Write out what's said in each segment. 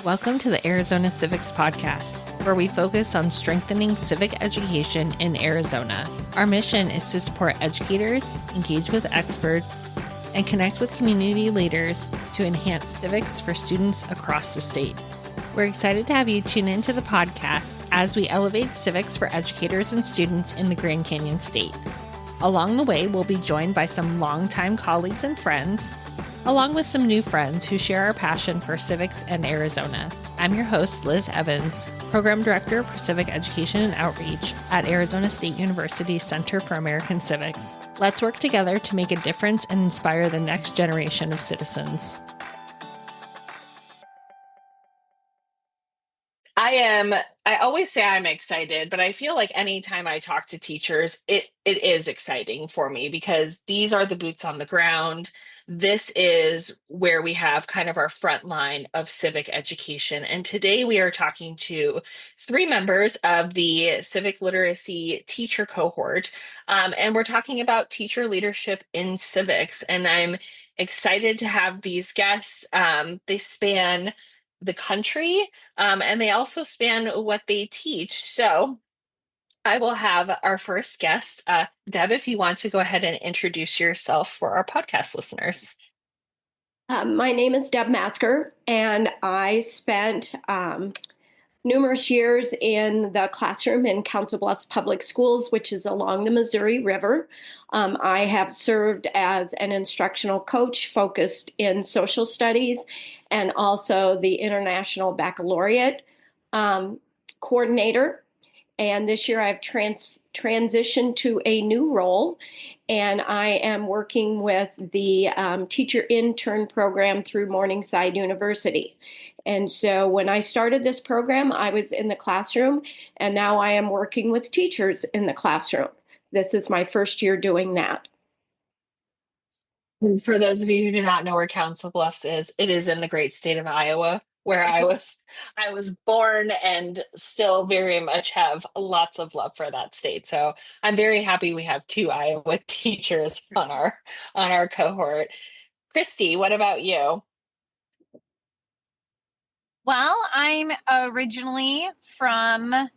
Welcome to the Arizona Civics Podcast, where we focus on strengthening civic education in Arizona. Our mission is to support educators, engage with experts, and connect with community leaders to enhance civics for students across the state. We're excited to have you tune into the podcast as we elevate civics for educators and students in the Grand Canyon State. Along the way, we'll be joined by some longtime colleagues and friends, along with some new friends who share our passion for civics and Arizona. I'm your host, Liz Evans, Program Director for Civic Education and Outreach at Arizona State University's Center for American Civics. Let's work together to make a difference and inspire the next generation of citizens. I always say I'm excited, but I feel like anytime I talk to teachers, it is exciting for me because these are the boots on the ground. This is where we have kind of our front line of civic education. And today we are talking to three members of the civic literacy teacher cohort. And we're talking about teacher leadership in civics. And I'm excited to have these guests. They span the country, and they also span what they teach. So I will have our first guest, Deb, if you want to go ahead and introduce yourself for our podcast listeners. My name is Deb Matzker, and I spent numerous years in the classroom in Council Bluffs Public Schools, which is along the Missouri River. I have served as an instructional coach focused in social studies and also the International Baccalaureate coordinator. And this year I've transitioned to a new role, and I am working with the teacher intern program through Morningside University. And so when I started this program, I was in the classroom, and now I am working with teachers in the classroom. This is my first year doing that. And for those of you who do not know where Council Bluffs is, it is in the great state of Iowa, where I was born and still very much have lots of love for that state. So I'm very happy we have two Iowa teachers on our cohort. Christy, what about you? Well, I'm originally from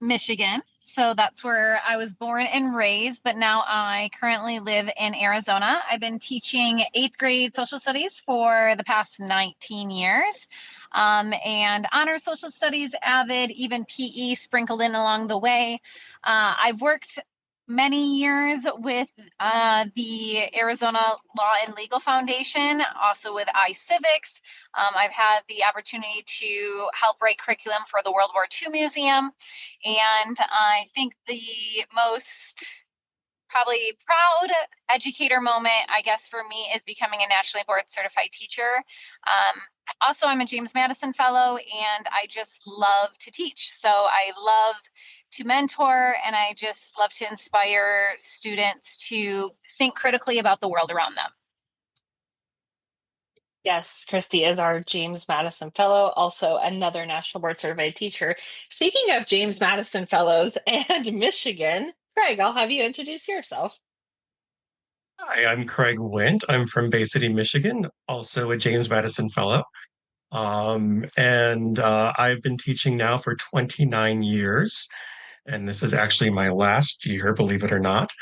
Michigan, so that's where I was born and raised, but now I currently live in Arizona. I've been teaching 8th grade social studies for the past 19 years, and honor social studies, avid, even PE sprinkled in along the way. I've worked many years with the Arizona Law and Legal Foundation, also with iCivics. I've had the opportunity to help write curriculum for the World War II Museum. And I think the most probably proud educator moment, I guess, for me is becoming a nationally board certified teacher. Also, I'm a James Madison Fellow, and I just love to teach. So I love to mentor, and I just love to inspire students to think critically about the world around them. Yes, Christy is our James Madison Fellow, also another National Board Certified teacher. Speaking of James Madison Fellows and Michigan, Craig, I'll have you introduce yourself. Hi, I'm Craig Wint. I'm from Bay City, Michigan, also a James Madison Fellow. And I've been teaching now for 29 years, and this is actually my last year, believe it or not.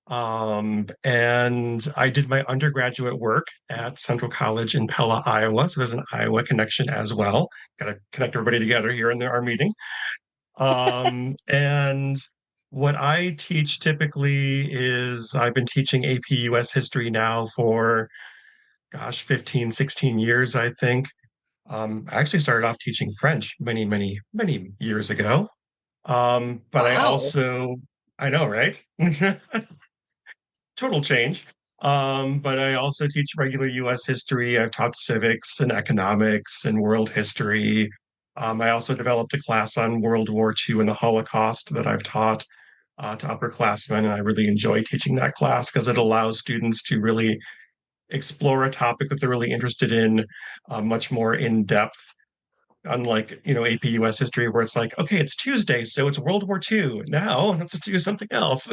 And I did my undergraduate work at Central College in Pella, Iowa. So there's an Iowa connection as well. Got to connect everybody together here in our meeting. And what I teach typically is I've been teaching AP US history now for, 15, 16 years, I think. I actually started off teaching French many, many, many years ago. But Wow. I know, right? Total change. But I also teach regular US history. I've taught civics and economics and world history. I also developed a class on World War II and the Holocaust that I've taught to upperclassmen, and I really enjoy teaching that class because it allows students to really explore a topic that they're really interested in much more in depth. Unlike, AP US history, where it's like, okay, it's Tuesday, so it's World War II. Now let's do something else,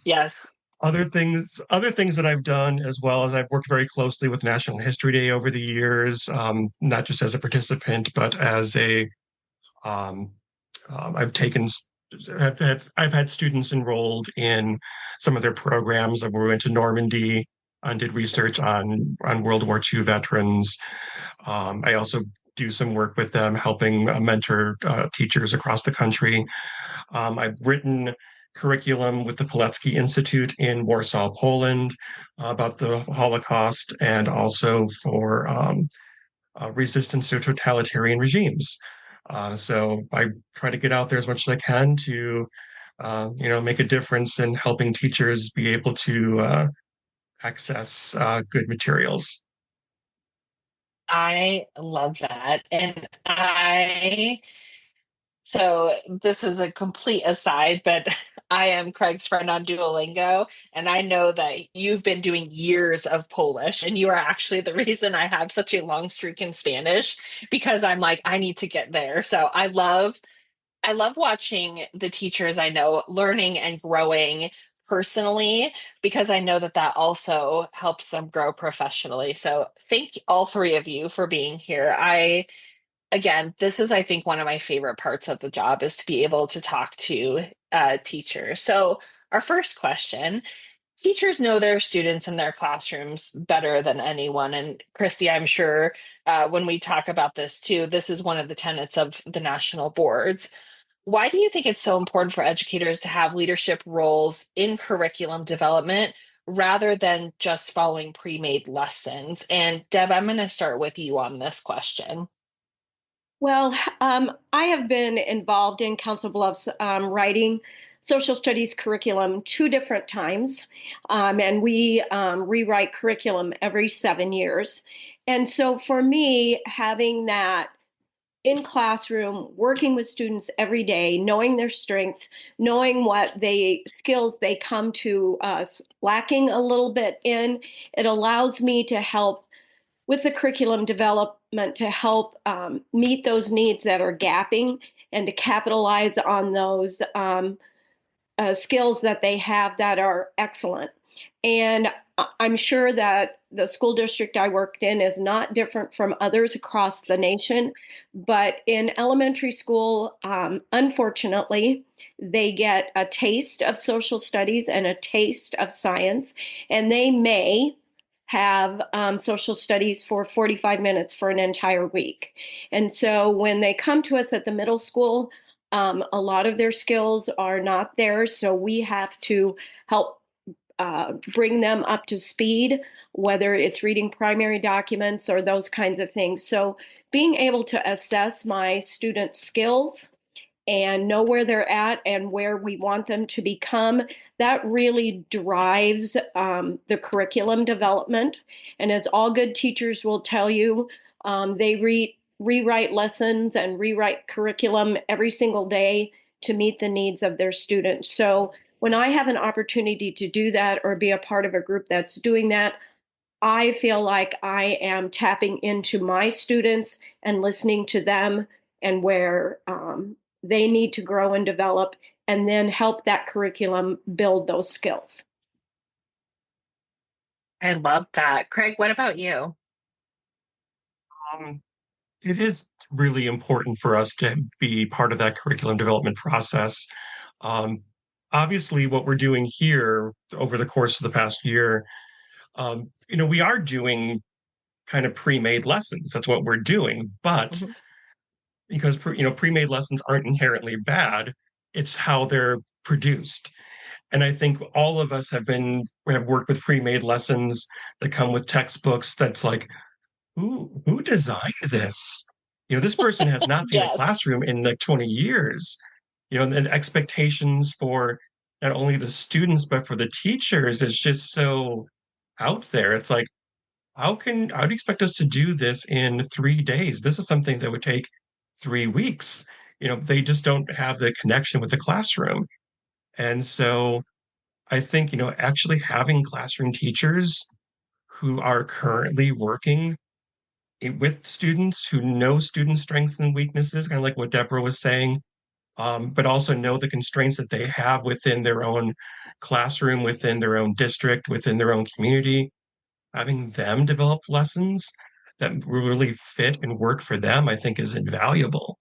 Yes. Other things that I've done as well as I've worked very closely with National History Day over the years, not just as a participant, but as a um, I've taken I've had students enrolled in some of their programs. We went to Normandy and did research on World War II veterans. I also do some work with them, helping mentor teachers across the country. I've written curriculum with the Pilecki Institute in Warsaw, Poland, about the Holocaust, and also for resistance to totalitarian regimes. So I try to get out there as much as I can to, make a difference in helping teachers be able to access good materials. I love that. So this is a complete aside, but I am Craig's friend on Duolingo, and I know that you've been doing years of Polish, and you are actually the reason I have such a long streak in Spanish because I'm like, I need to get there. So I love watching the teachers I know learning and growing personally because I know that that also helps them grow professionally. So thank all three of you for being here. Again, this is, I think, one of my favorite parts of the job is to be able to talk to teachers. So, our first question: teachers know their students in their classrooms better than anyone. And Christy, I'm sure when we talk about this too, this is one of the tenets of the national boards. Why do you think it's so important for educators to have leadership roles in curriculum development rather than just following pre made lessons? And Deb, I'm going to start with you on this question. Well, I have been involved in Council Bluffs writing social studies curriculum two different times, and we rewrite curriculum every 7 years. And so for me, having that in classroom, working with students every day, knowing their strengths, knowing what they skills they come to us lacking a little bit in, it allows me to help with the curriculum development to help meet those needs that are gapping and to capitalize on those skills that they have that are excellent. And I'm sure that the school district I worked in is not different from others across the nation. But in elementary school, unfortunately, they get a taste of social studies and a taste of science, and they may have social studies for 45 minutes for an entire week. And so when they come to us at the middle school, a lot of their skills are not there. So we have to help bring them up to speed, whether it's reading primary documents or those kinds of things. So being able to assess my students' skills and know where they're at and where we want them to become, that really drives the curriculum development. And as all good teachers will tell you, they rewrite lessons and rewrite curriculum every single day to meet the needs of their students. So when I have an opportunity to do that or be a part of a group that's doing that, I feel like I am tapping into my students and listening to them and where they need to grow and develop, and then help that curriculum build those skills. I love that. Craig, what about you? Um, it is really important for us to be part of that curriculum development process. Um, Obviously, what we're doing here over the course of the past year, we are doing kind of pre-made lessons. That's what we're doing. But Mhm. because pre-made lessons aren't inherently bad, it's how they're produced. And I think all of us have worked with pre-made lessons that come with textbooks that's like, who designed this? This person has not seen a Yes. classroom in like 20 years. And the expectations for not only the students but for the teachers is just so out there. It's like, how do you expect us to do this in 3 days? This is something that would take 3 weeks. They just don't have the connection with the classroom. And so I think, actually having classroom teachers who are currently working with students, who know student strengths and weaknesses, kind of like what Deborah was saying, but also know the constraints that they have within their own classroom within their own district, within their own community, having them develop lessons that really fit and work for them, I think is invaluable.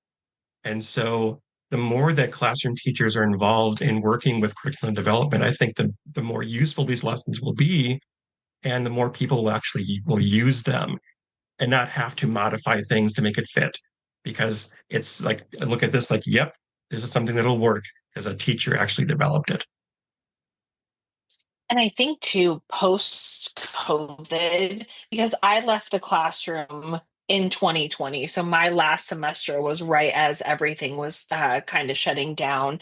And so the more that classroom teachers are involved in working with curriculum development, I think the more useful these lessons will be, and the more people will actually will use them and not have to modify things to make it fit. Because it's like, I look at this like, yep, this is something that'll work because a teacher actually developed it. And I think too, post COVID, because I left the classroom in 2020. So my last semester was right as everything was kind of shutting down.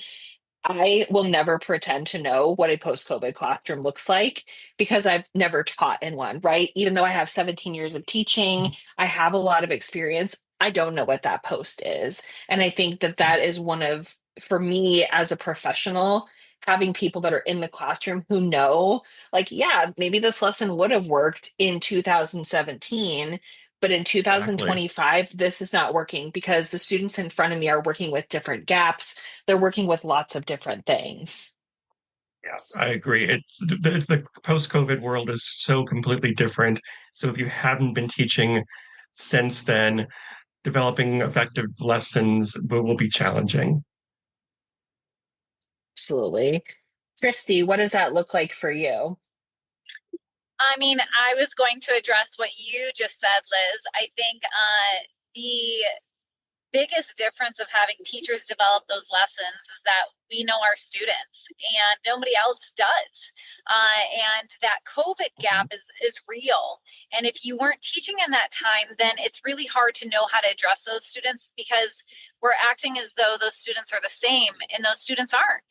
I will never pretend to know what a post COVID classroom looks like because I've never taught in one, right? Even though I have 17 years of teaching, I have a lot of experience. I don't know what that post is. And I think that that is one of, for me as a professional, having people that are in the classroom who know, like, yeah, maybe this lesson would have worked in 2017. But in Exactly. 2025, this is not working because the students in front of me are working with different gaps, they're working with lots of different things. Yes, I agree. The post-COVID world is so completely different. So if you haven't been teaching since then, developing effective lessons will be challenging. Absolutely. Christy, what does that look like for you? I mean, I was going to address what you just said, Liz. I think the biggest difference of having teachers develop those lessons is that we know our students and nobody else does. And that COVID gap is real. And if you weren't teaching in that time, then it's really hard to know how to address those students because we're acting as though those students are the same and those students aren't.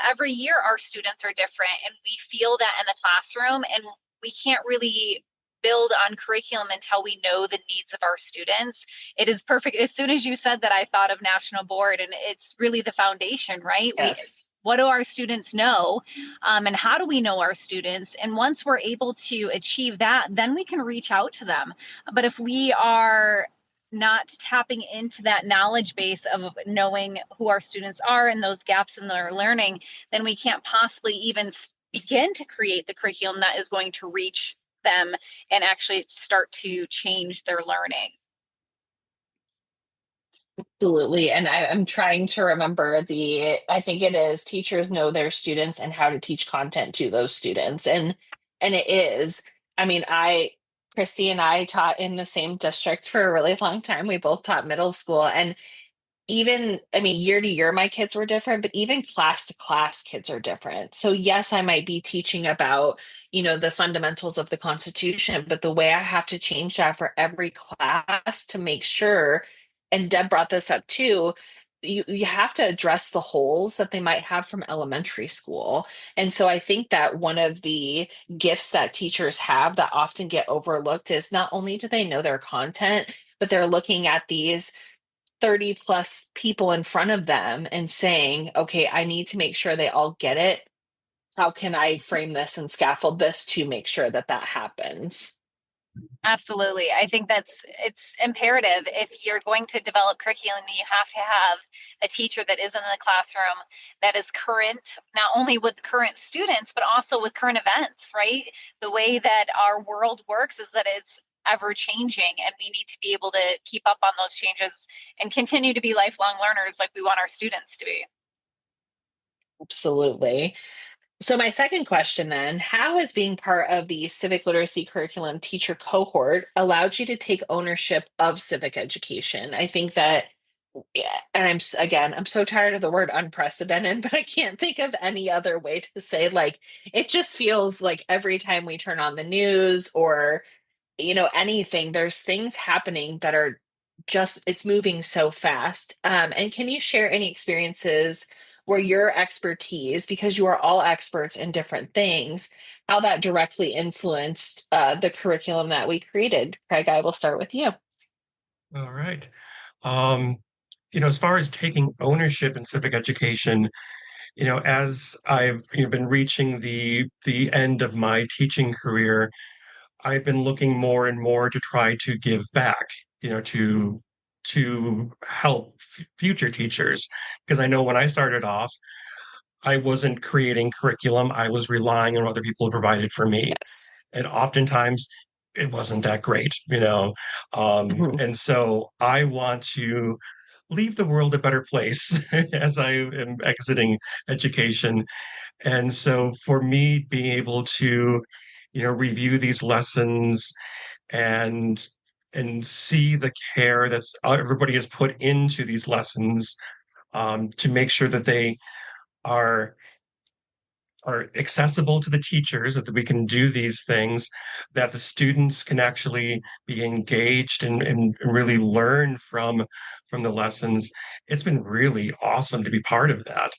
Every year, our students are different and we feel that in the classroom, and we can't really build on curriculum until we know the needs of our students. It is perfect. As soon as you said that, I thought of National Board, and it's really the foundation, right? Yes. What do our students know, and how do we know our students? And once we're able to achieve that, then we can reach out to them. But if we are not tapping into that knowledge base of knowing who our students are and those gaps in their learning, then we can't possibly even begin to create the curriculum that is going to reach them and actually start to change their learning. Absolutely. And I'm trying to remember I think it is teachers know their students and how to teach content to those students. And it is, I mean, Christy and I taught in the same district for a really long time. We both taught middle school, and even, I mean, year to year, my kids were different, but even class to class, kids are different. So, yes, I might be teaching about, the fundamentals of the Constitution, but the way I have to change that for every class to make sure, and Deb brought this up too, you have to address the holes that they might have from elementary school. And so I think that one of the gifts that teachers have that often get overlooked is not only do they know their content, but they're looking at these 30 plus people in front of them and saying, okay, I need to make sure they all get it. How can I frame this and scaffold this to make sure that that happens? Absolutely. I think it's imperative. If you're going to develop curriculum, you have to have a teacher that is in the classroom that is current, not only with current students, but also with current events, right? The way that our world works is that it's ever changing, and we need to be able to keep up on those changes and continue to be lifelong learners like we want our students to be. Absolutely. So, my second question then, how has being part of the civic literacy curriculum teacher cohort allowed you to take ownership of civic education? I think that, yeah, and again, I'm so tired of the word unprecedented, but I can't think of any other way to say, like, it just feels like every time we turn on the news or anything, there's things happening that are just, it's moving so fast. And can you share any experiences where your expertise, because you are all experts in different things, how that directly influenced the curriculum that we created? Craig, I will start with you. All right. Um, as far as taking ownership in civic education, as I've been reaching the end of my teaching career, I've been looking more and more to try to give back, to help future teachers. Because I know when I started off, I wasn't creating curriculum. I was relying on what other people provided for me. Yes. And oftentimes it wasn't that great, Mhm. and so I want to leave the world a better place as I am exiting education. And so for me, being able to, review these lessons and see the care that's everybody has put into these lessons, to make sure that they are accessible to the teachers, that we can do these things, that the students can actually be engaged and really learn from the lessons. It's been really awesome to be part of that,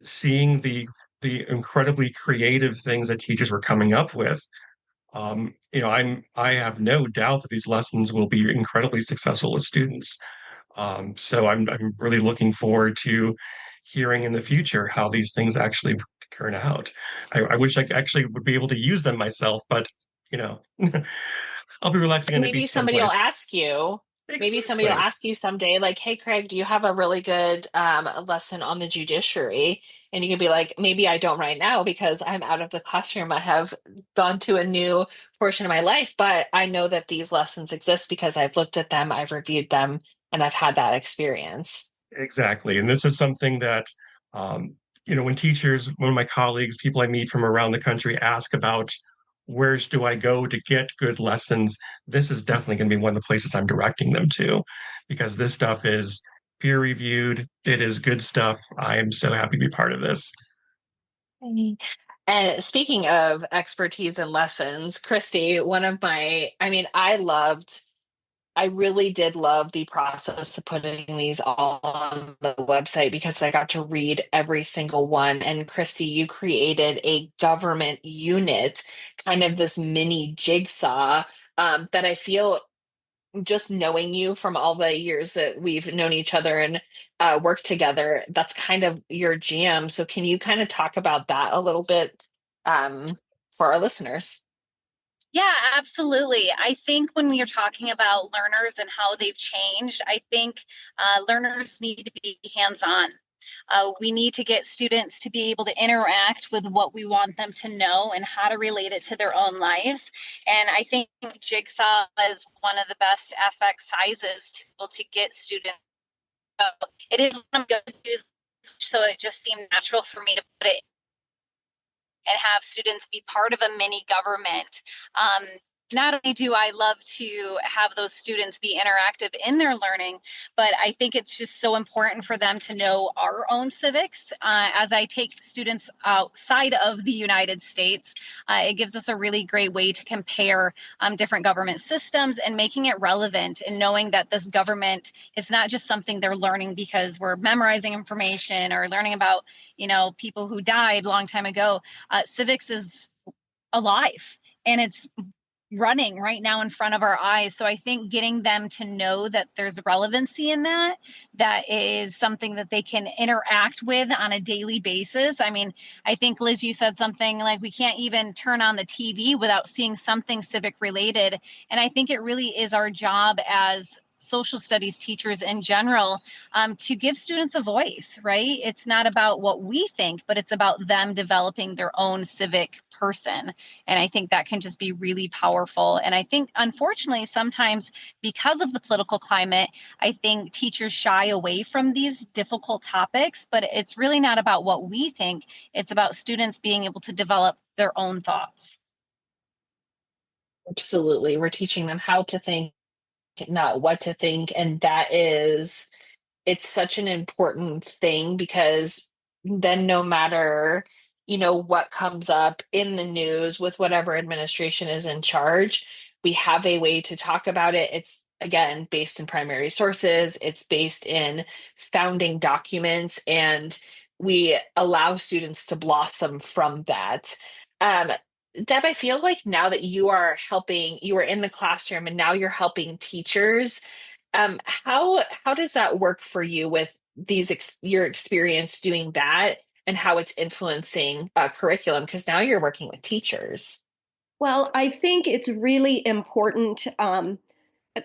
seeing the incredibly creative things that teachers were coming up with. I have no doubt that these lessons will be incredibly successful with students. So I'm really looking forward to hearing in the future how these things actually turn out. I wish I actually would be able to use them myself, but you know, I'll be relaxing on a Maybe beach somebody will someplace. ask you. Maybe somebody will Exactly. ask you someday, like, "Hey, Craig, do you have a really good lesson on the judiciary?" And you can be like, "Maybe I don't right now because I'm out of the classroom. I have gone to a new portion of my life, but I know that these lessons exist because I've looked at them, I've reviewed them, and I've had that experience." Exactly. And this is something that, um, when teachers, one of my colleagues, people I meet from around the country ask about where do I go to get good lessons, this is definitely going to be one of the places I'm directing them to, because this stuff is peer reviewed. It is good stuff. I am so happy to be part of this. Mhm. And speaking of expertise and lessons, Christy, I really did love the process of putting these all on the website because I got to read every single one. And Christy, you created a government unit, kind of this mini jigsaw, that I feel, just knowing you from all the years that we've known each other and worked together, that's kind of your jam. So can you kind of talk about that a little bit, um, for our listeners? Yeah, absolutely. I think when we are talking about learners and how they've changed, I think learners need to be hands on. We need to get students to be able to interact with what we want them to know and how to relate it to their own lives. And I think Jigsaw is one of the best FX sizes to be able to get students. It is one of the go-tos, so it just seemed natural for me to put it and have students be part of a mini government. Not only do I love to have those students be interactive in their learning, but I think it's just so important for them to know our own civics. As I take students outside of the United States, it gives us a really great way to compare different government systems and making it relevant and knowing that this government is not just something they're learning because we're memorizing information or learning about, people who died a long time ago. Civics is alive and it's running right now in front of our eyes. So I think getting them to know that there's relevancy in that, that is something that they can interact with on a daily basis. I mean, I think Liz, you said something like we can't even turn on the TV without seeing something civic related. And I think it really is our job as social studies teachers in general, to give students a voice, right? It's not about what we think, but it's about them developing their own civic person. And I think that can just be really powerful. And I think, unfortunately, sometimes because of the political climate, I think teachers shy away from these difficult topics, but it's really not about what we think. It's about students being able to develop their own thoughts. Absolutely. We're teaching them how to think, not what to think. And it's such an important thing because then no matter, what comes up in the news with whatever administration is in charge, we have a way to talk about it. It's again based in primary sources, it's based in founding documents, and we allow students to blossom from that. um, Deb, I feel like now that you are in the classroom and now you're helping teachers, how does that work for you with your experience doing that and how it's influencing curriculum? Because now you're working with teachers. Well, I think it's really important, at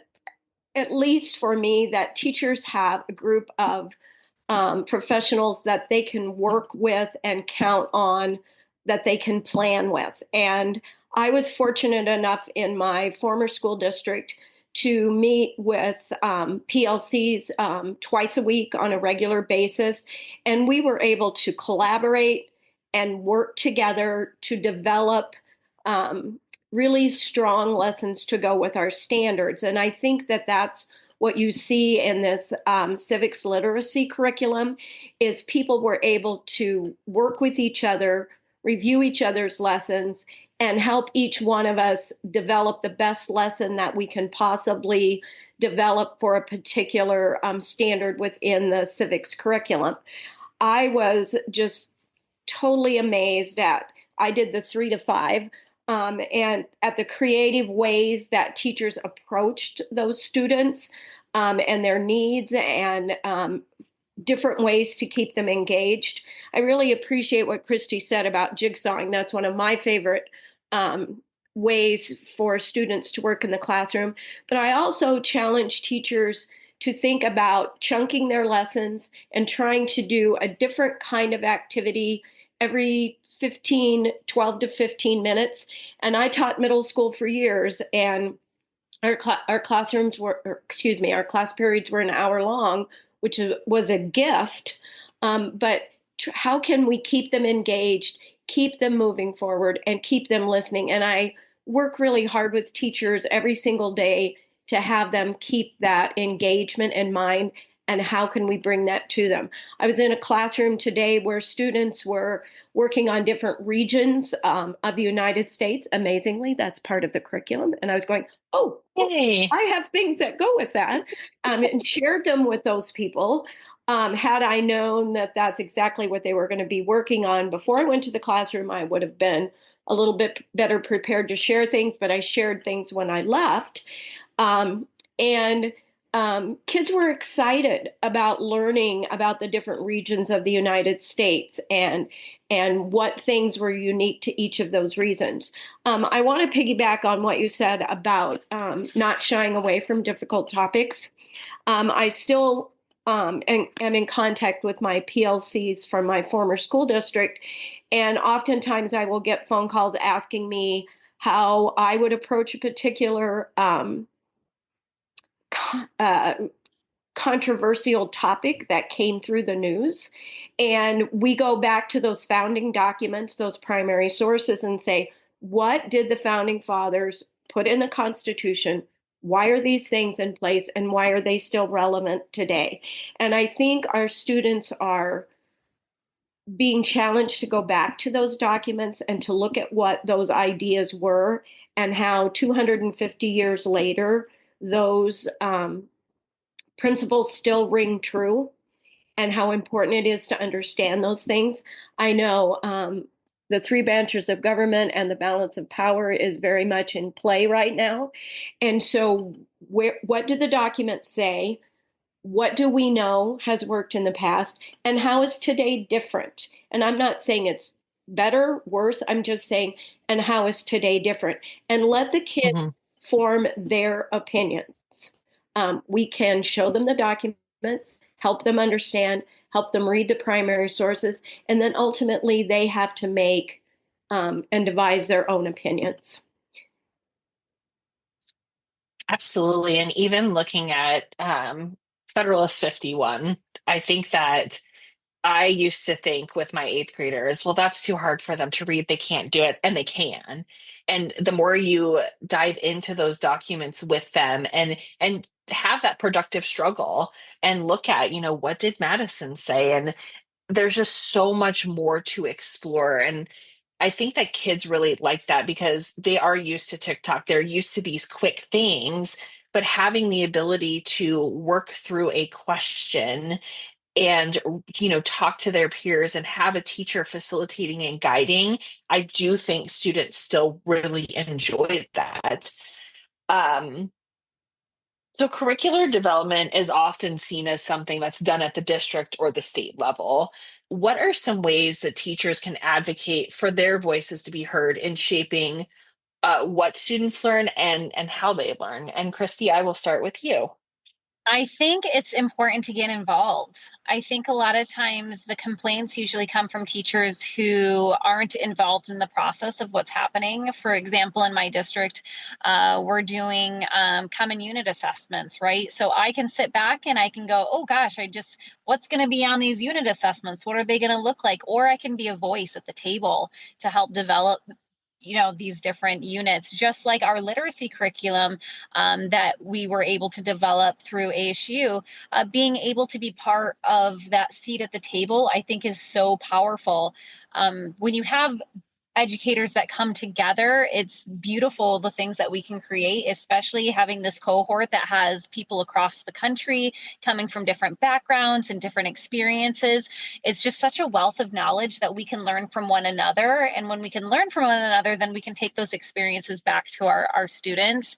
least for me, that teachers have a group of professionals that they can work with and count on, that they can plan with. And I was fortunate enough in my former school district to meet with PLCs twice a week on a regular basis. And we were able to collaborate and work together to develop really strong lessons to go with our standards. And I think that that's what you see in this civics literacy curriculum is people were able to work with each other, review each other's lessons, and help each one of us develop the best lesson that we can possibly develop for a particular standard within the civics curriculum. I was just totally amazed at, I did the 3 to 5, and at the creative ways that teachers approached those students and their needs and different ways to keep them engaged. I really appreciate what Christy said about jigsawing. That's one of my favorite ways for students to work in the classroom. But I also challenge teachers to think about chunking their lessons and trying to do a different kind of activity every 12 to 15 minutes. And I taught middle school for years, and our classrooms were, our class periods were an hour long, which was a gift. But how can we keep them engaged, keep them moving forward, and keep them listening? And I work really hard with teachers every single day to have them keep that engagement in mind. And how can we bring that to them? I was in a classroom today where students were working on different regions of the United States. Amazingly, that's part of the curriculum. And I was going, oh, Hey. I have things that go with that, and shared them with those people. Had I known that that's exactly what they were going to be working on before I went to the classroom, I would have been a little bit better prepared to share things, but I shared things when I left. And kids were excited about learning about the different regions of the United States and what things were unique to each of those regions. I want to piggyback on what you said about not shying away from difficult topics. I still am in contact with my PLCs from my former school district, and oftentimes I will get phone calls asking me how I would approach a particular controversial topic that came through the news. And we go back to those founding documents, those primary sources, and say, what did the founding fathers put in the Constitution? Why are these things in place, and why are they still relevant today? And I think our students are being challenged to go back to those documents and to look at what those ideas were and how 250 years later, those principles still ring true, and how important it is to understand those things. I know the 3 branches of government and the balance of power is very much in play right now. And so what do the documents say? What do we know has worked in the past? And how is today different? And I'm not saying it's better, worse. I'm just saying, and how is today different? And let the kids form their opinions. We can show them the documents, help them understand, help them read the primary sources, and then ultimately they have to make and devise their own opinions. Absolutely. And even looking at Federalist 51, I think that I used to think with my 8th graders, well, that's too hard for them to read. They can't do it, and they can. And the more you dive into those documents with them and have that productive struggle and look at, what did Madison say? And there's just so much more to explore. And I think that kids really like that because they are used to TikTok. They're used to these quick things, but having the ability to work through a question and talk to their peers and have a teacher facilitating and guiding, I do think students still really enjoy that. So curricular development is often seen as something that's done at the district or the state level. What are some ways that teachers can advocate for their voices to be heard in shaping what students learn and how they learn? And Christy, I will start with you. I think it's important to get involved. I think a lot of times the complaints usually come from teachers who aren't involved in the process of what's happening. For example, in my district, we're doing common unit assessments, right? So I can sit back and I can go, oh gosh, what's going to be on these unit assessments? What are they going to look like? Or I can be a voice at the table to help develop these different units, just like our literacy curriculum that we were able to develop through ASU. Being able to be part of that seat at the table, I think, is so powerful. When you have educators that come together, it's beautiful the things that we can create, especially having this cohort that has people across the country coming from different backgrounds and different experiences. It's just such a wealth of knowledge that we can learn from one another. And when we can learn from one another, then we can take those experiences back to our students.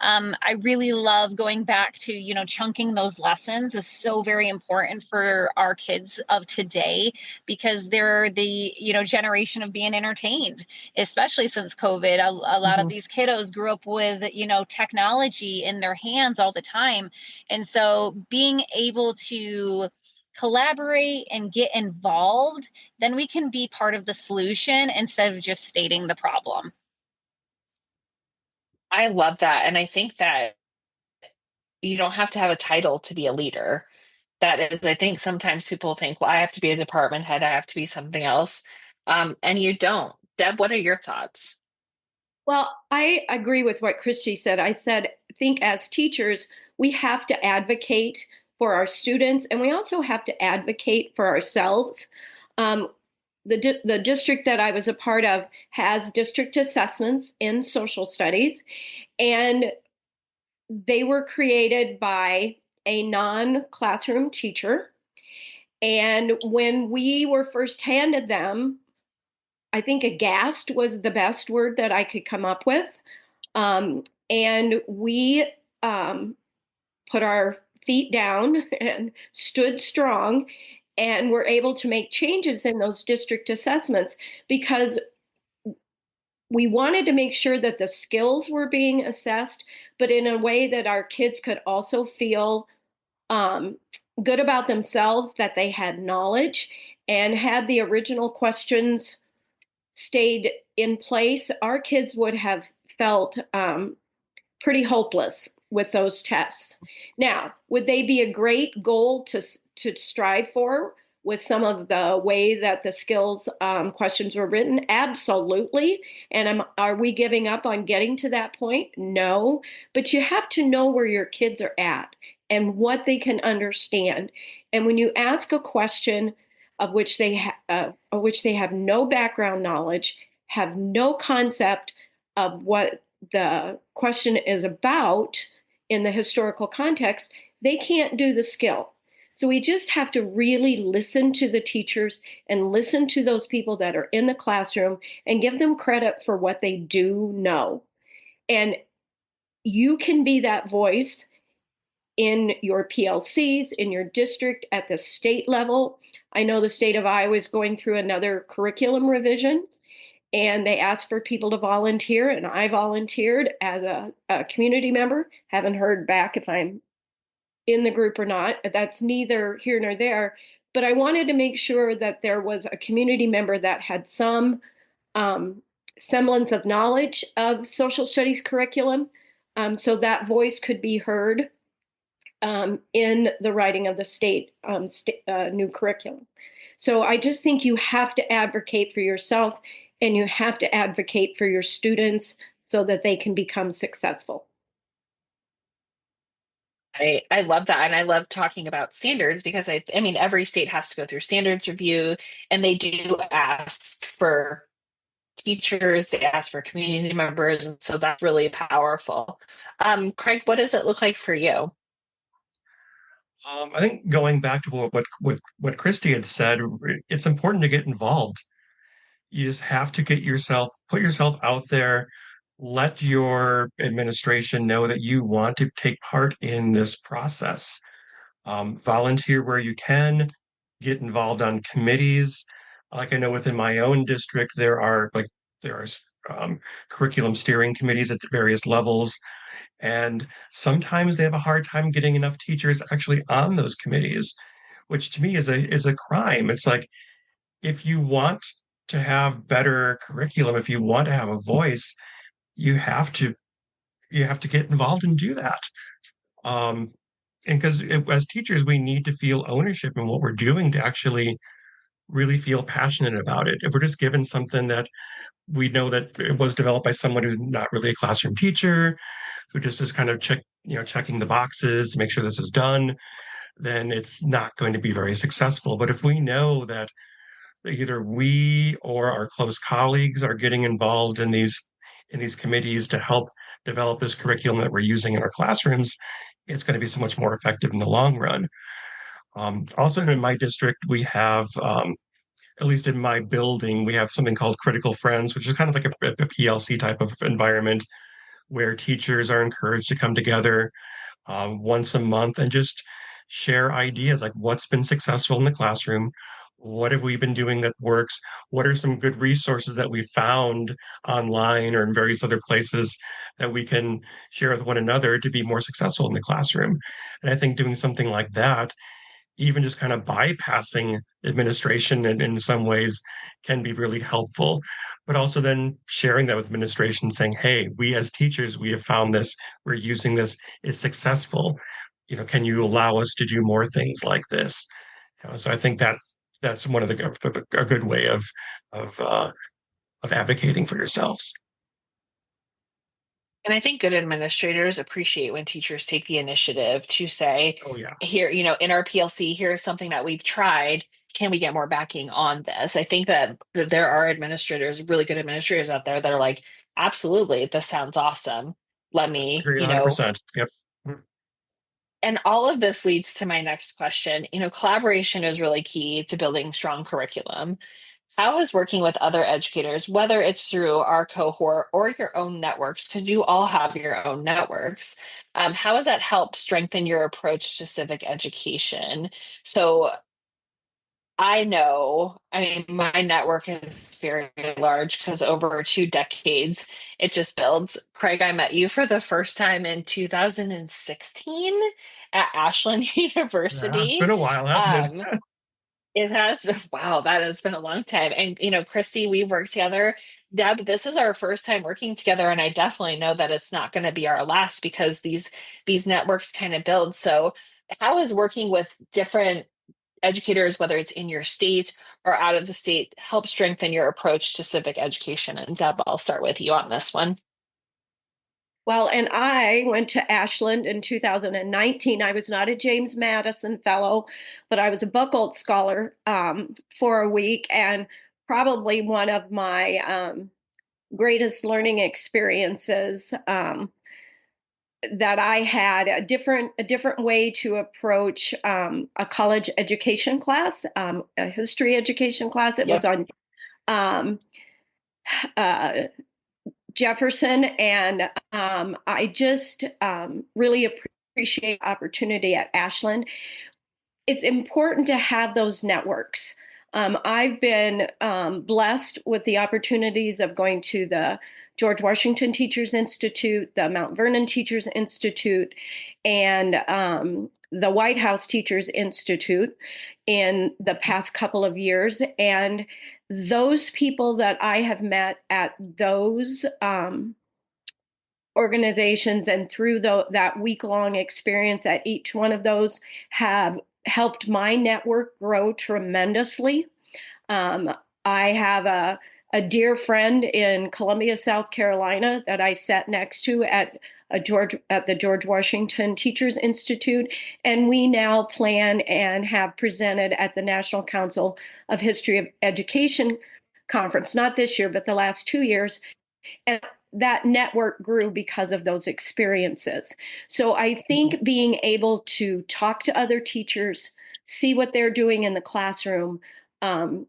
I really love going back to, chunking those lessons is so very important for our kids of today, because they're the, generation of being entertained, especially since COVID. A lot of these kiddos grew up with, technology in their hands all the time. And so being able to collaborate and get involved, then we can be part of the solution instead of just stating the problem. I love that. And I think that you don't have to have a title to be a leader. That is, I think sometimes people think, well, I have to be a department head, I have to be something else. And you don't. Deb, what are your thoughts? Well, I agree with what Christy said. I think as teachers, we have to advocate for our students, and we also have to advocate for ourselves. Um, the district that I was a part of has district assessments in social studies, and they were created by a non-classroom teacher. And when we were first handed them, I think aghast was the best word that I could come up with. And we put our feet down and stood strong and were able to make changes in those district assessments because we wanted to make sure that the skills were being assessed, but in a way that our kids could also feel um, good about themselves, that they had knowledge, and had the original questions stayed in place, our kids would have felt pretty hopeless with those tests. Now, would they be a great goal to strive for with some of the way that the skills questions were written? Absolutely. And are we giving up on getting to that point? No. But you have to know where your kids are at and what they can understand. And when you ask a question of which they have no background knowledge, have no concept of what the question is about in the historical context, they can't do the skill. So we just have to really listen to the teachers and listen to those people that are in the classroom and give them credit for what they do know. And you can be that voice in your PLCs, in your district, at the state level. I know the state of Iowa is going through another curriculum revision, and they asked for people to volunteer, and I volunteered as a community member. Haven't heard back if I'm in the group or not. That's neither here nor there. But I wanted to make sure that there was a community member that had some semblance of knowledge of social studies curriculum, so that voice could be heard in the writing of the state new curriculum. So I just think you have to advocate for yourself and you have to advocate for your students so that they can become successful. I love that. And I love talking about standards because I mean, every state has to go through standards review, and they do ask for teachers, they ask for community members. And so that's really powerful. Craig, what does it look like for you? I think going back to what Christy had said, it's important to get involved. You just have to put yourself out there, let your administration know that you want to take part in this process. Volunteer where you can, get involved on committees. Like I know within my own district, there are curriculum steering committees at various levels. And sometimes they have a hard time getting enough teachers actually on those committees, which to me is a crime. It's like if you want to have better curriculum, if you want to have a voice, you have to get involved and do that. Um, and because as teachers, we need to feel ownership in what we're doing to actually really feel passionate about it. If we're just given something that we know that it was developed by someone who's not really a classroom teacher, who just is kind of checking the boxes to make sure this is done, then it's not going to be very successful. But if we know that either we or our close colleagues are getting involved in these committees to help develop this curriculum that we're using in our classrooms, it's going to be so much more effective in the long run. Also, in my district, we have, at least in my building, we have something called Critical Friends, which is kind of like a PLC type of environment where teachers are encouraged to come together once a month and just share ideas like what's been successful in the classroom, what have we been doing that works, what are some good resources that we found online or in various other places that we can share with one another to be more successful in the classroom. And I think doing something like that, even just kind of bypassing administration in some ways, can be really helpful. But also then sharing that with administration, saying, hey, we as teachers, we have found this, we're using this, is successful. Can you allow us to do more things like this? So I think that's one of a good way of uh, of advocating for yourselves. And I think good administrators appreciate when teachers take the initiative to say, Oh yeah, here, in our PLC, here's something that we've tried. Can we get more backing on this? I think that there are administrators, really good administrators out there that are like, absolutely, this sounds awesome. Let me, agree 100%. Yep. and all of this leads to my next question. Collaboration is really key to building strong curriculum. How is working with other educators, whether it's through our cohort or your own networks, because you all have your own networks, how has that helped strengthen your approach to civic education? So I mean, my network is very large because over 2 decades, it just builds. Craig, I met you for the first time in 2016 at Ashland Yeah, it's been University. a while, hasn't it? Um, it has been, wow, that has been a long time. And, Christy, we've worked together. Deb, this is our first time working together, and I definitely know that it's not going to be our last because these networks kind of build. So, how is working with different educators, whether it's in your state or out of the state, help strengthen your approach to civic education? And Deb, I'll start with you on this one. Well, and I went to Ashland in 2019. I was not a James Madison Fellow, but I was a Buchholz Scholar for a week, and probably one of my greatest learning experiences that I had a different way to approach a college education class, a history education class. It was Yep. on um, uh, Jefferson, and I just really appreciate the opportunity at Ashland. It's important to have those networks. I've been blessed with the opportunities of going to the George Washington Teachers Institute, the Mount Vernon Teachers Institute, and the White House Teachers Institute in the past couple of years. And those people that I have met at those organizations and through that week-long experience at each one of those have helped my network grow tremendously. Um, I have a dear friend in Columbia, South Carolina, that I sat next to at the George Washington Teachers Institute, and we now plan and have presented at the National Council of History of Education conference, not this year, but the last 2 years. And that network grew because of those experiences. So I think being able to talk to other teachers, see what they're doing in the classroom, um,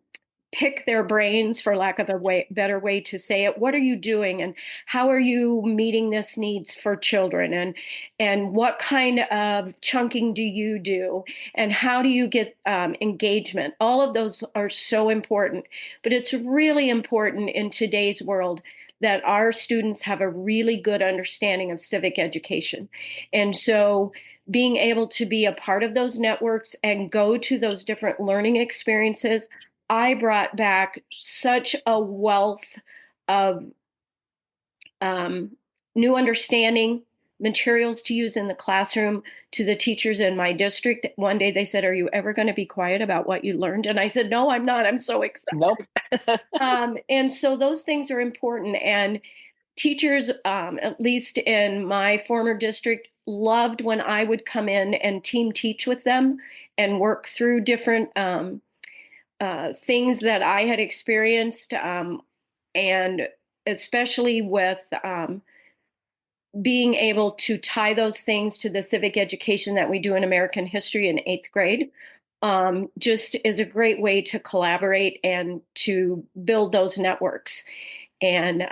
pick their brains, for lack of a better way to say it. What are you doing, and how are you meeting this needs for children, and what kind of chunking do you do, and how do you get engagement? All of those are so important, but it's really important in today's world that our students have a really good understanding of civic education. And so being able to be a part of those networks and go to those different learning experiences, I brought back such a wealth of new understanding, materials to use in the classroom to the teachers in my district. One day they said, "Are you ever going to be quiet about what you learned?" And I said, "No, I'm not. I'm so excited." Nope. And so those things are important. And teachers, at least in my former district, loved when I would come in and team teach with them and work through different things that I had experienced, and especially with being able to tie those things to the civic education that we do in American history in 8th grade. Just is a great way to collaborate and to build those networks. And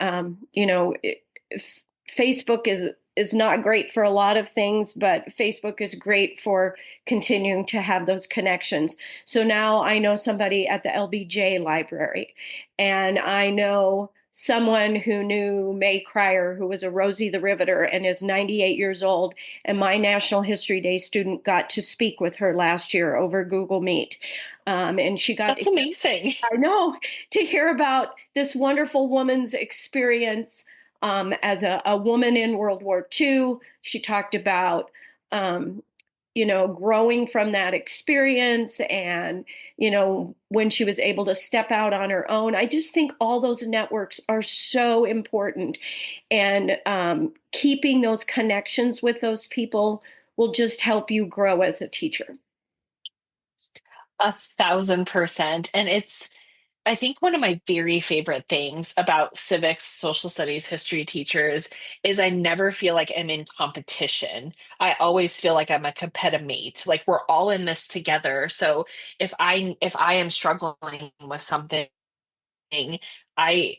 Facebook is not great for a lot of things, but Facebook is great for continuing to have those connections. So now I know somebody at the LBJ library, and I know someone who knew May Cryer, who was a Rosie the Riveter and is 98 years old. And my National History Day student got to speak with her last year over Google Meet. And she got That's amazing. I know, to hear about this wonderful woman's experience as a woman in World War II. She talked about, growing from that experience, and, when she was able to step out on her own. I just think all those networks are so important. And keeping those connections with those people will just help you grow as a teacher. 1,000%. And I think one of my very favorite things about civics, social studies, history teachers is I never feel like I'm in competition. I always feel like I'm a competitive. Like we're all in this together. So if I am struggling with something, I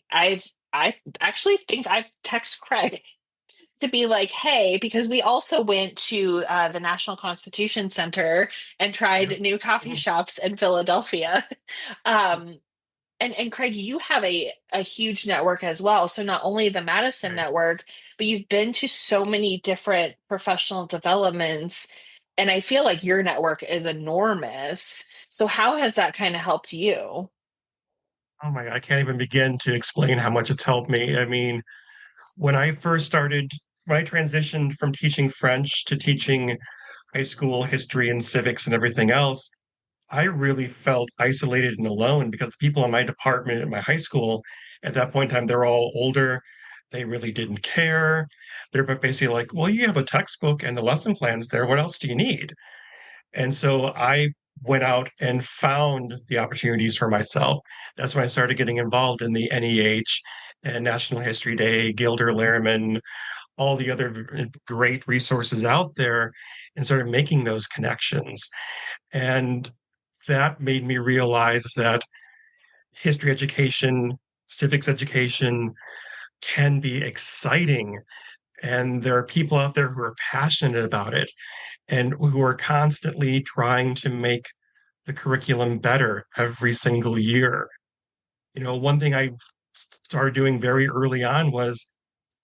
actually think I've texted Craig to be like, hey, because we also went to the National Constitution Center and Yeah. tried new coffee Mhm. shops in Philadelphia. Um, and Craig, you have a huge network as well. So not only the Madison Right. network, but you've been to so many different professional developments. And I feel like your network is enormous. So how has that kind of helped you? Oh my God, I can't even begin to explain how much it's helped me. I mean, when I first started, when I transitioned from teaching French to teaching high school history and civics and everything else, I really felt isolated and alone because the people in my department at my high school at that point in time, they're all older. They really didn't care. They're basically like, well, you have a textbook and the lesson plans there. What else do you need? And so I went out and found the opportunities for myself. That's when I started getting involved in the NEH and National History Day, Gilder Lehrman, all the other great resources out there, and started making those connections. And that made me realize that history education, civics education can be exciting. And there are people out there who are passionate about it and who are constantly trying to make the curriculum better every single year. One thing I started doing very early on was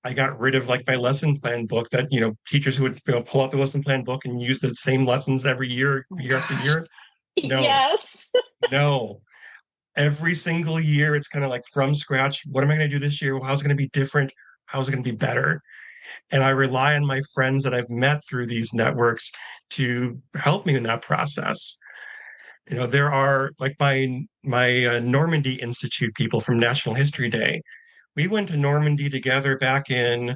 I got rid of like my lesson plan book that, teachers who would pull out the lesson plan book and use the same lessons every year, Oh year after gosh. year. No, Yes. no. Every single year, it's kind of like from scratch. What am I going to do this year? How's it going to be different? How's it going to be better? And I rely on my friends that I've met through these networks to help me in that process. There are like my Normandy Institute people from National History Day. We went to Normandy together back in,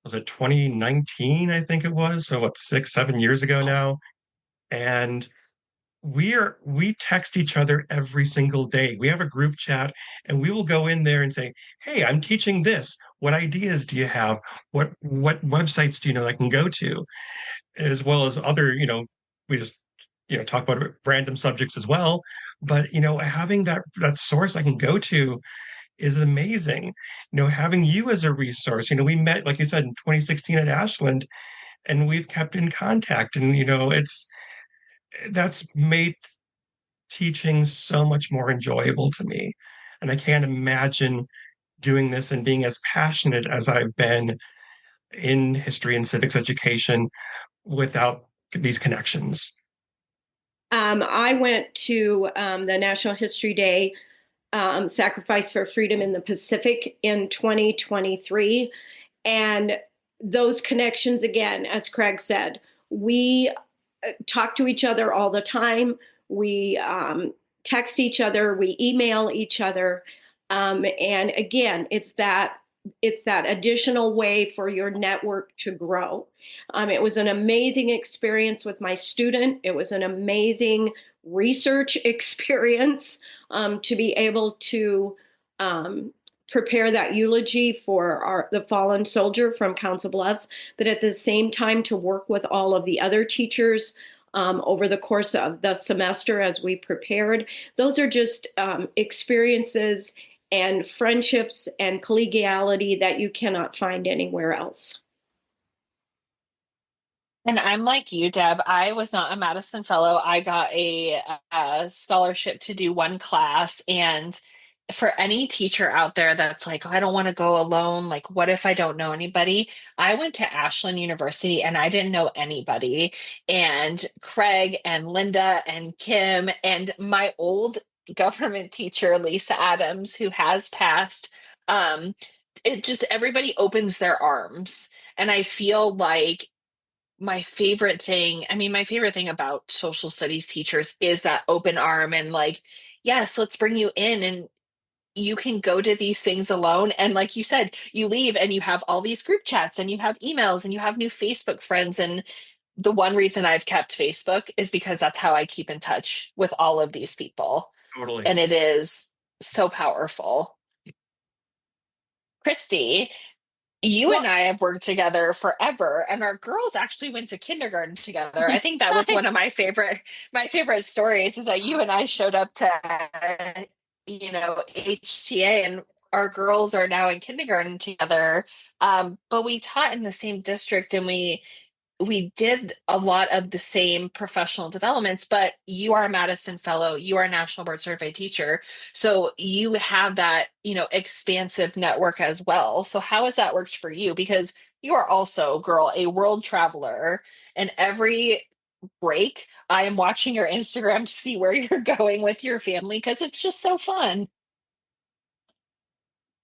was it 2019? I think it was. So what, 6, 7 years ago now. And we text each other every single day. We have a group chat and we will go in there and say, "Hey, I'm teaching this. What ideas do you have? What websites do you know I can go to?" As well as other, we just talk about random subjects as well. But, having that source I can go to is amazing. Having you as a resource, we met, like you said, in 2016 at Ashland, and we've kept in contact. And, that's made teaching so much more enjoyable to me. And I can't imagine doing this and being as passionate as I've been in history and civics education without these connections. I went to the National History Day Sacrifice for Freedom in the Pacific in 2023. And those connections, again, as Craig said, we talk to each other all the time. We text each other, we email each other. And again, it's that additional way for your network to grow. It was an amazing experience with my student. It was an amazing research experience to be able to prepare that eulogy for the fallen soldier from Council Bluffs, but at the same time to work with all of the other teachers over the course of the semester as we prepared. Those are just experiences and friendships and collegiality that you cannot find anywhere else. And I'm like you, Deb. I was not a Madison Fellow. I got a scholarship to do one class. And for any teacher out there that's like, oh, I don't want to go alone, like, what if I don't know anybody? I went to Ashland University and I didn't know anybody. And Craig and Linda and Kim and my old government teacher, Lisa Adams, who has passed, it just everybody opens their arms. And I feel like my favorite thing about social studies teachers is that open arm and like, yes, let's bring you in and you can go to these things alone. And like you said, you leave and you have all these group chats and you have emails and you have new Facebook friends. And the one reason I've kept Facebook is because that's how I keep in touch with all of these people. Totally. And it is so powerful. Christy, you and I have worked together forever, and our girls actually went to kindergarten together. I think that was one of my favorite stories is that you and I showed up to HTA, and our girls are now in kindergarten together. But we taught in the same district, and we did a lot of the same professional developments, but you are a Madison Fellow, you are a National Board Certified Teacher. So you have that, expansive network as well. So how has that worked for you? Because you are also, girl, a world traveler, and every break, I am watching your Instagram to see where you're going with your family because it's just so fun.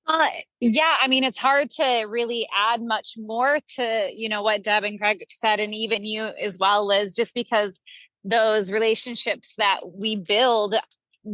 Uh, yeah, I mean, it's hard to really add much more to, what Deb and Greg said, and even you as well, Liz, just because those relationships that we build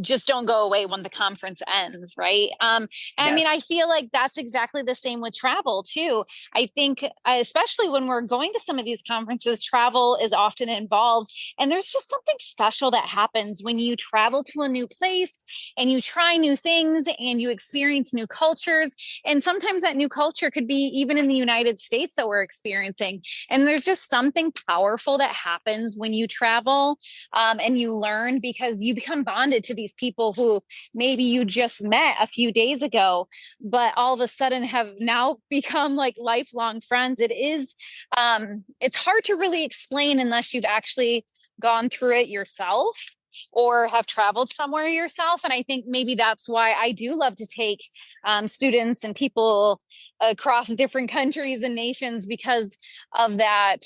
just don't go away when the conference ends, right? And I mean, I feel like that's exactly the same with travel too. I think, especially when we're going to some of these conferences, travel is often involved. And there's just something special that happens when you travel to a new place and you try new things and you experience new cultures. And sometimes that new culture could be even in the United States that we're experiencing. And there's just something powerful that happens when you travel and you learn, because you become bonded to these people who maybe you just met a few days ago, but all of a sudden have now become like lifelong friends. It's hard to really explain unless you've actually gone through it yourself or have traveled somewhere yourself. And I think maybe that's why I do love to take students and people across different countries and nations, because of that.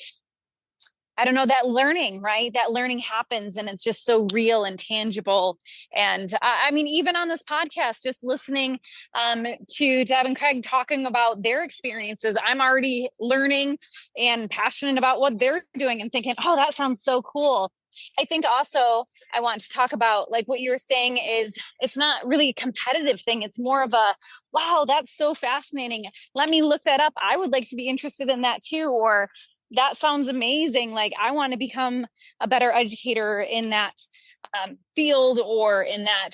I don't know, that learning, right? That learning happens and it's just so real and tangible. And I mean, even on this podcast, just listening to Deb and Craig talking about their experiences, I'm already learning and passionate about what they're doing and thinking, oh, that sounds so cool. I think also I want to talk about, like what you were saying, is it's not really a competitive thing. It's more of a, wow, that's so fascinating. Let me look that up. I would like to be interested in that too. Or that sounds amazing. Like, I want to become a better educator in that field or in that,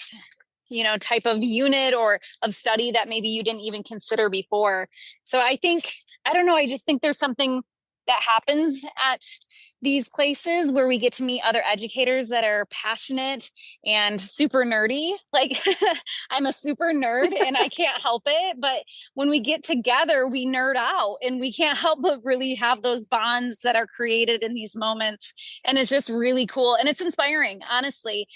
type of unit or of study that maybe you didn't even consider before. So I don't know, I just think there's something that happens at these places where we get to meet other educators that are passionate and super nerdy. Like I'm a super nerd and I can't help it. But when we get together, we nerd out and we can't help but really have those bonds that are created in these moments. And it's just really cool. And it's inspiring, honestly.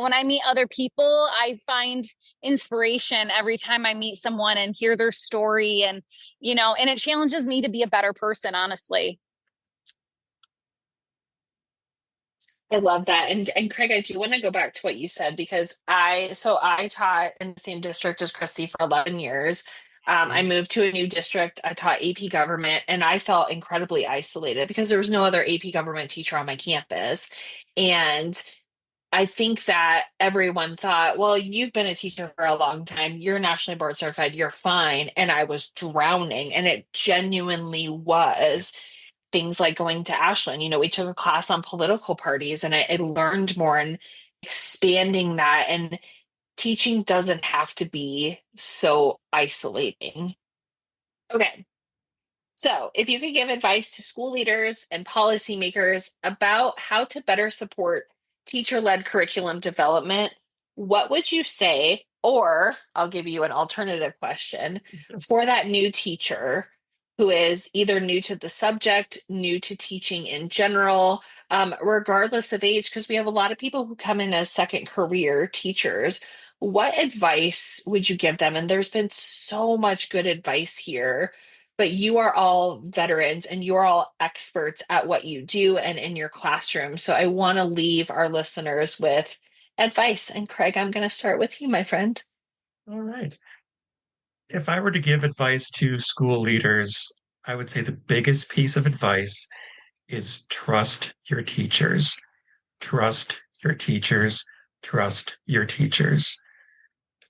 When I meet other people, I find inspiration every time I meet someone and hear their story. And, and it challenges me to be a better person, honestly. I love that. And Craig, I do want to go back to what you said because I taught in the same district as Christy for 11 years. I moved to a new district. I taught AP government and I felt incredibly isolated because there was no other AP government teacher on my campus. And I think that everyone thought, well, you've been a teacher for a long time. You're nationally board certified. You're fine. And I was drowning. And it genuinely was things like going to Ashland. We took a class on political parties and I learned more and expanding that. And teaching doesn't have to be so isolating. Okay. So, if you could give advice to school leaders and policymakers about how to better support teacher led curriculum development, what would you say? Or I'll give you an alternative question for that new teacher who is either new to the subject, new to teaching in general, regardless of age, because we have a lot of people who come in as second career teachers. What advice would you give them? And there's been so much good advice here, but you are all veterans and you're all experts at what you do and in your classroom. So I want to leave our listeners with advice. And Craig, I'm going to start with you, my friend. All right. If I were to give advice to school leaders, I would say the biggest piece of advice is trust your teachers. Trust your teachers. Trust your teachers.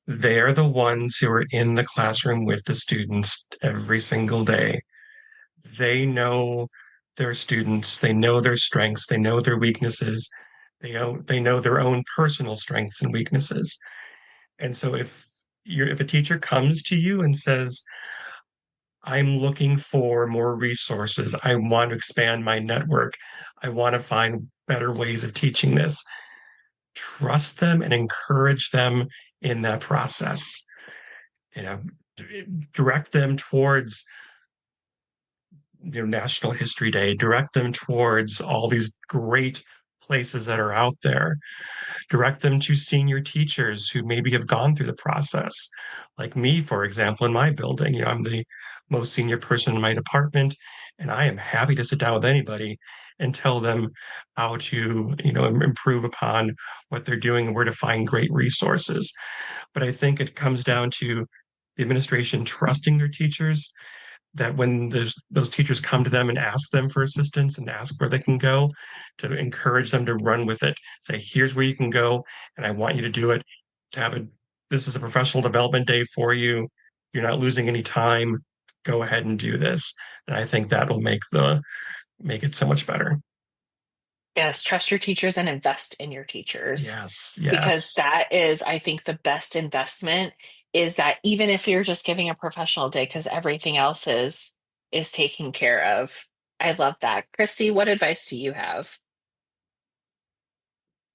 They are the ones who are in the classroom with the students every single day. They know their students, they know their strengths, they know their weaknesses, they know their own personal strengths and weaknesses. And so if a teacher comes to you and says, I'm looking for more resources, I want to expand my network, I want to find better ways of teaching this, trust them and encourage them in that process. You know, direct them towards National History Day, direct them towards all these great places that are out there, direct them to senior teachers who maybe have gone through the process. Like me, for example, in my building, I'm the most senior person in my department, and I am happy to sit down with anybody and tell them how to, improve upon what they're doing and where to find great resources. But I think it comes down to the administration trusting their teachers, that when those teachers come to them and ask them for assistance and ask where they can go, to encourage them to run with it. Say, here's where you can go, and I want you to do it. This is a professional development day for you. You're not losing any time. Go ahead and do this. And I think that will make it so much better. Yes, trust your teachers and invest in your teachers. Yes, Because yes. that is, I think, the best investment is that even if you're just giving a professional day, because everything else is taken care of. I love that. Christy, what advice do you have?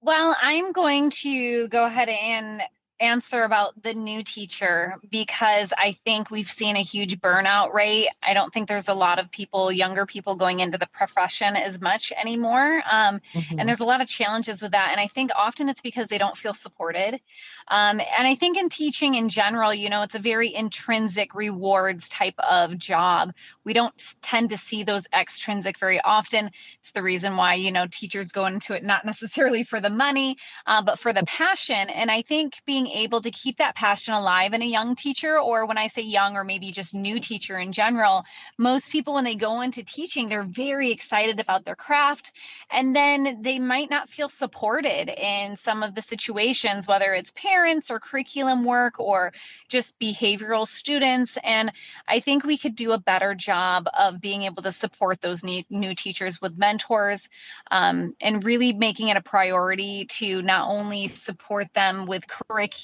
Well, I'm going to go ahead and answer about the new teacher because I think we've seen a huge burnout rate. I don't think there's a lot of people, younger people, going into the profession as much anymore. And Mhm. there's a lot of challenges with that. And I think often it's because they don't feel supported. And I think in teaching in general, it's a very intrinsic rewards type of job. We don't tend to see those extrinsic very often. It's the reason why, teachers go into it not necessarily for the money, but for the passion. And I think being able to keep that passion alive in a young teacher, or when I say young or maybe just new teacher in general, most people, when they go into teaching, they're very excited about their craft. And then they might not feel supported in some of the situations, whether it's parents or curriculum work or just behavioral students. And I think we could do a better job of being able to support those new teachers with mentors, and really making it a priority to not only support them with curriculum,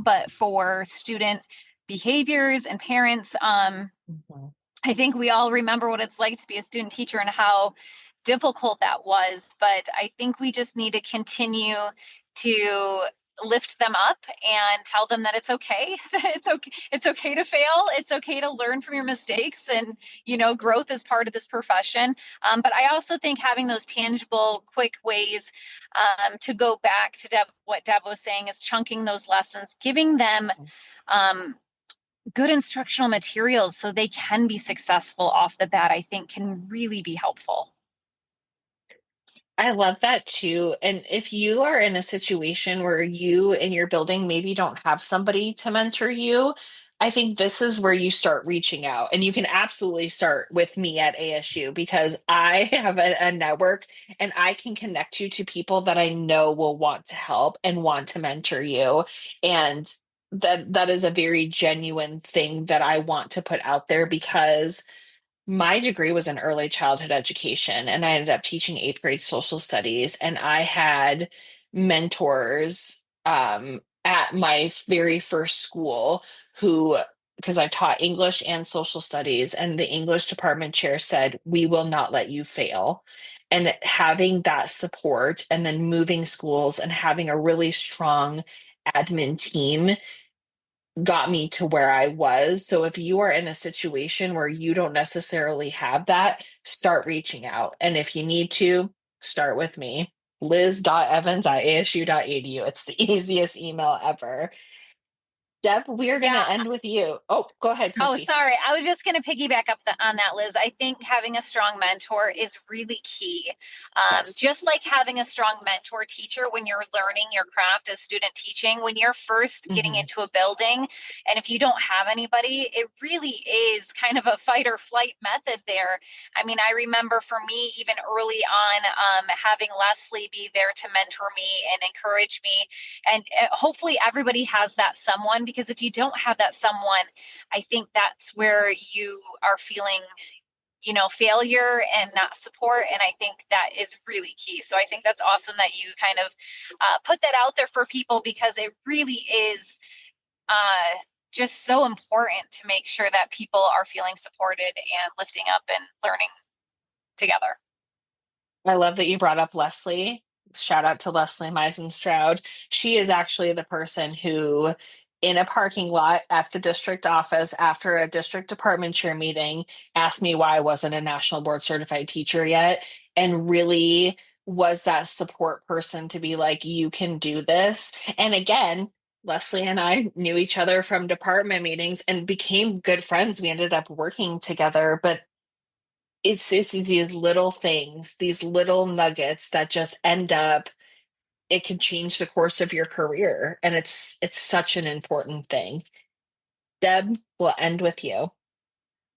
but for student behaviors and parents. Mhm. I think we all remember what it's like to be a student teacher and how difficult that was, but I think we just need to continue to lift them up and tell them that it's okay. It's okay. It's okay to fail. It's okay to learn from your mistakes, and growth is part of this profession. But I also think having those tangible, quick ways to go back to what Deb was saying is chunking those lessons, giving them good instructional materials so they can be successful off the bat, I think can really be helpful. I love that too. And if you are in a situation where you in your building maybe don't have somebody to mentor you, I think this is where you start reaching out. And you can absolutely start with me at ASU because I have a network and I can connect you to people that I know will want to help and want to mentor you. And that is a very genuine thing that I want to put out there because my degree was in early childhood education, and I ended up teaching eighth grade social studies. And I had mentors at my very first school who, because I taught English and social studies, and the English department chair said, "We will not let you fail." And having that support and then moving schools and having a really strong admin team got me to where I was. So if you are in a situation where you don't necessarily have that, start reaching out. And if you need to, start with me. liz.evans@asu.edu. It's the easiest email ever. Deb, we are going Yeah. to end with you. Oh, go ahead, Oh, Christy. sorry. I was just going to piggyback up on that, Liz. I think having a strong mentor is really key. Yes. Just like having a strong mentor teacher when you're learning your craft as student teaching, when you're first getting Mhm. into a building, and if you don't have anybody, it really is kind of a fight or flight method there. I mean, I remember for me, even early on, having Leslie be there to mentor me and encourage me. And hopefully everybody has that someone, because if you don't have that someone, I think that's where you are feeling, failure and not support. And I think that is really key. So I think that's awesome that you kind of put that out there for people, because it really is just so important to make sure that people are feeling supported and lifting up and learning together. I love that you brought up Leslie. Shout out to Leslie Meisenstroud. She is actually the person who, in a parking lot at the district office after a district department chair meeting, asked me why I wasn't a national board certified teacher yet, and really was that support person to be like, you can do this. And again, Leslie and I knew each other from department meetings and became good friends. We ended up working together, but it's these little things, these little nuggets that just end up, it can change the course of your career. And it's such an important thing. Deb, we'll end with you.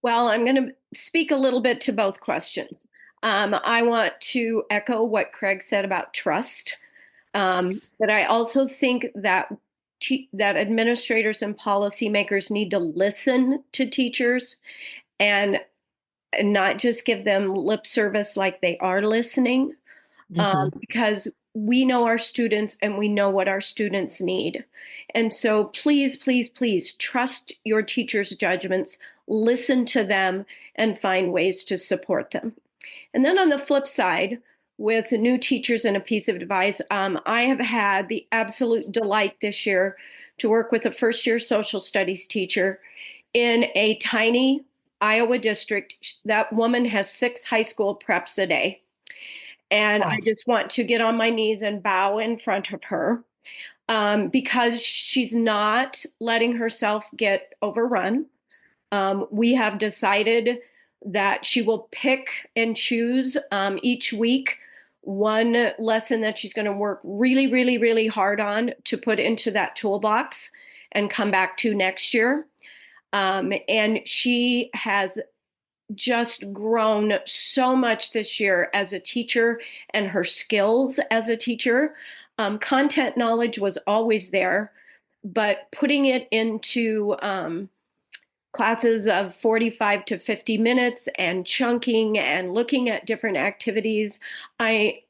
Well, I'm going to speak a little bit to both questions. I want to echo what Craig said about trust, but I also think that that administrators and policymakers need to listen to teachers and not just give them lip service like they are listening, Mhm. because we know our students and we know what our students need. And so please, please, please trust your teachers' judgments, listen to them, and find ways to support them. And then on the flip side, with new teachers and a piece of advice, I have had the absolute delight this year to work with a first year social studies teacher in a tiny Iowa district. That woman has 6 high school preps a day. And I Oh, just want to get on my knees and bow in front of her, because she's not letting herself get overrun. We have decided that she will pick and choose each week one lesson that she's going to work really, really, really hard on to put into that toolbox and come back to next year. And she has just grown so much this year as a teacher and her skills as a teacher. Content knowledge was always there, but putting it into classes of 45 to 50 minutes and chunking and looking at different activities, I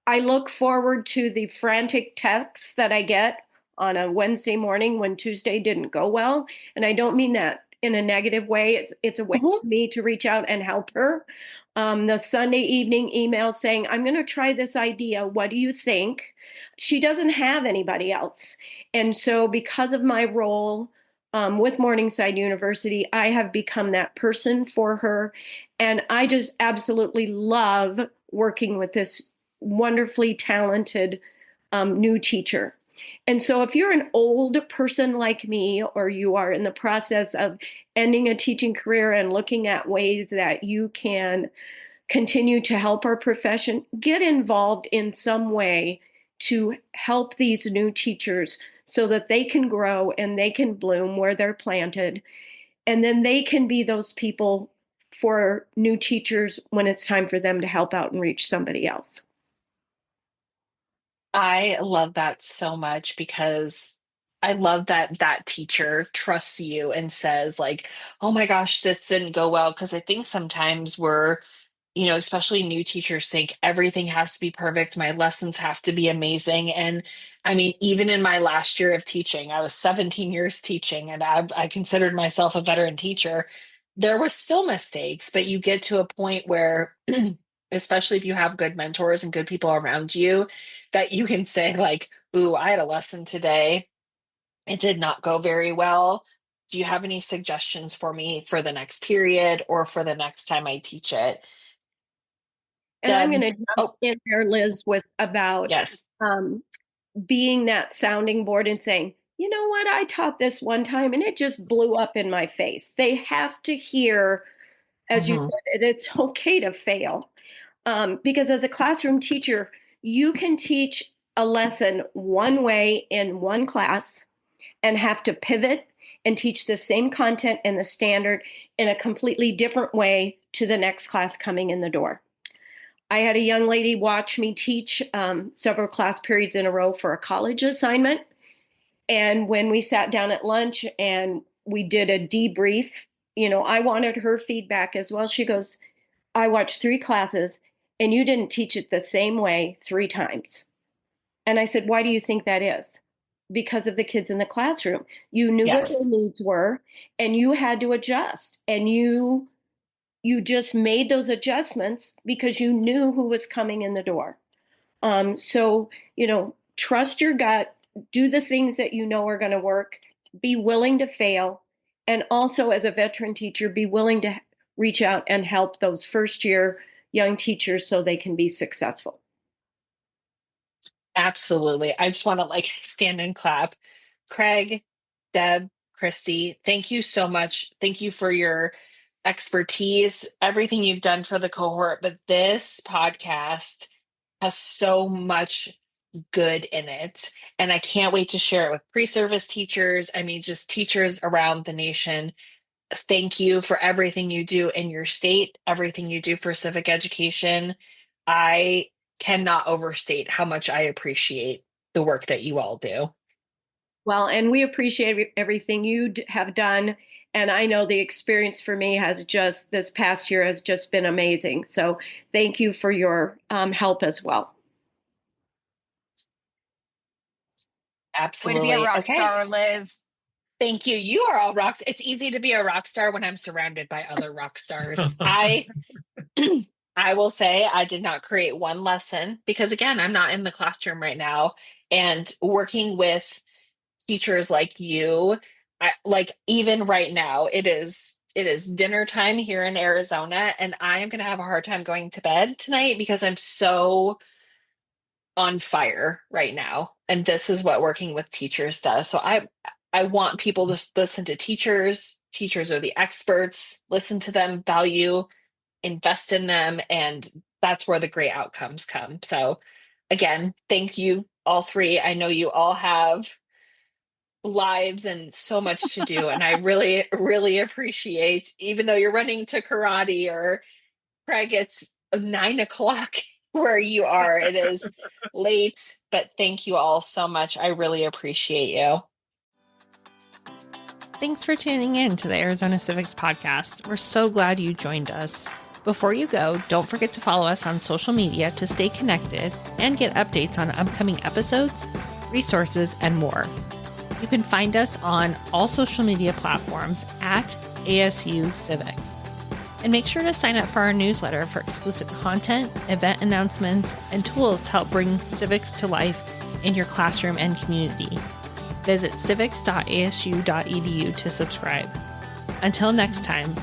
I look forward to the frantic texts that I get on a Wednesday morning when Tuesday didn't go well. And I don't mean that in a negative way. It's a way for me to reach out and help her. The Sunday evening email saying, I'm going to try this idea. What do you think? She doesn't have anybody else. And so because of my role with Morningside University, I have become that person for her. And I just absolutely love working with this wonderfully talented new teacher. And so if you're an old person like me, or you are in the process of ending a teaching career and looking at ways that you can continue to help our profession, get involved in some way to help these new teachers so that they can grow and they can bloom where they're planted. And then they can be those people for new teachers when it's time for them to help out and reach somebody else. I love that so much because I love that that teacher trusts you and says like, "Oh my gosh, this didn't go well." Because I think sometimes we're, especially new teachers think everything has to be perfect. My lessons have to be amazing. And I mean, even in my last year of teaching, I was 17 years teaching and I considered myself a veteran teacher. There was still mistakes, but you get to a point where, especially if you have good mentors and good people around you, that you can say, like, ooh, I had a lesson today. It did not go very well. Do you have any suggestions for me for the next period or for the next time I teach it? And I'm Deb, going to jump oh, in there, Liz, with about yes. being that sounding board and saying, you know what, I taught this one time and it just blew up in my face. They have to hear, as you Mhm. said, it's okay to fail. Because as a classroom teacher, you can teach a lesson one way in one class and have to pivot and teach the same content and the standard in a completely different way to the next class coming in the door. I had a young lady watch me teach several class periods in a row for a college assignment. And when we sat down at lunch and we did a debrief, I wanted her feedback as well. She goes, I watched 3 classes and you didn't teach it the same way 3 times. And I said, why do you think that is? Because of the kids in the classroom. You knew what their Yes. needs were and you had to adjust. And you just made those adjustments because you knew who was coming in the door. So, trust your gut, do the things that you know are going to work, be willing to fail. And also, as a veteran teacher, be willing to reach out and help those first year young teachers so they can be successful. Absolutely. I just want to like stand and clap. Craig, Deb, Christy, thank you so much. Thank you for your expertise, everything you've done for the cohort. But this podcast has so much good in it. And I can't wait to share it with pre-service teachers. I mean, just teachers around the nation. Thank you for everything you do in your state, everything you do for civic education. I cannot overstate how much I appreciate the work that you all do. Well, and we appreciate everything you have done. And I know the experience for me this past year has just been amazing. So thank you for your help as well. Way to be a Absolutely. rock Okay. star, Liz. Thank you. You are all rocks. It's easy to be a rock star when I'm surrounded by other rock stars. I I will say I did not create one lesson because again, I'm not in the classroom right now and working with teachers like you, like even right now it is dinner time here in Arizona and I am going to have a hard time going to bed tonight because I'm so on fire right now, and this is what working with teachers does. So I want people to listen to teachers. Teachers are the experts. Listen to them, value, invest in them, and that's where the great outcomes come. So again, thank you all three. I know you all have lives and so much to do, and I really really appreciate, even though you're running to karate, or Craig, it's 9 o'clock where you are. It is late, but thank you all so much. I really appreciate you. Thanks for tuning in to the Arizona Civics podcast. We're so glad you joined us. Before you go, don't forget to follow us on social media to stay connected and get updates on upcoming episodes, resources, and more. You can find us on all social media platforms at ASU Civics. And make sure to sign up for our newsletter for exclusive content, event announcements, and tools to help bring civics to life in your classroom and community. Visit civics.asu.edu to subscribe. Until next time,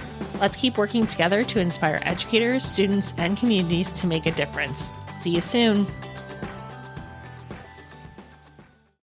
let's keep working together to inspire educators, students, and communities to make a difference. See you soon.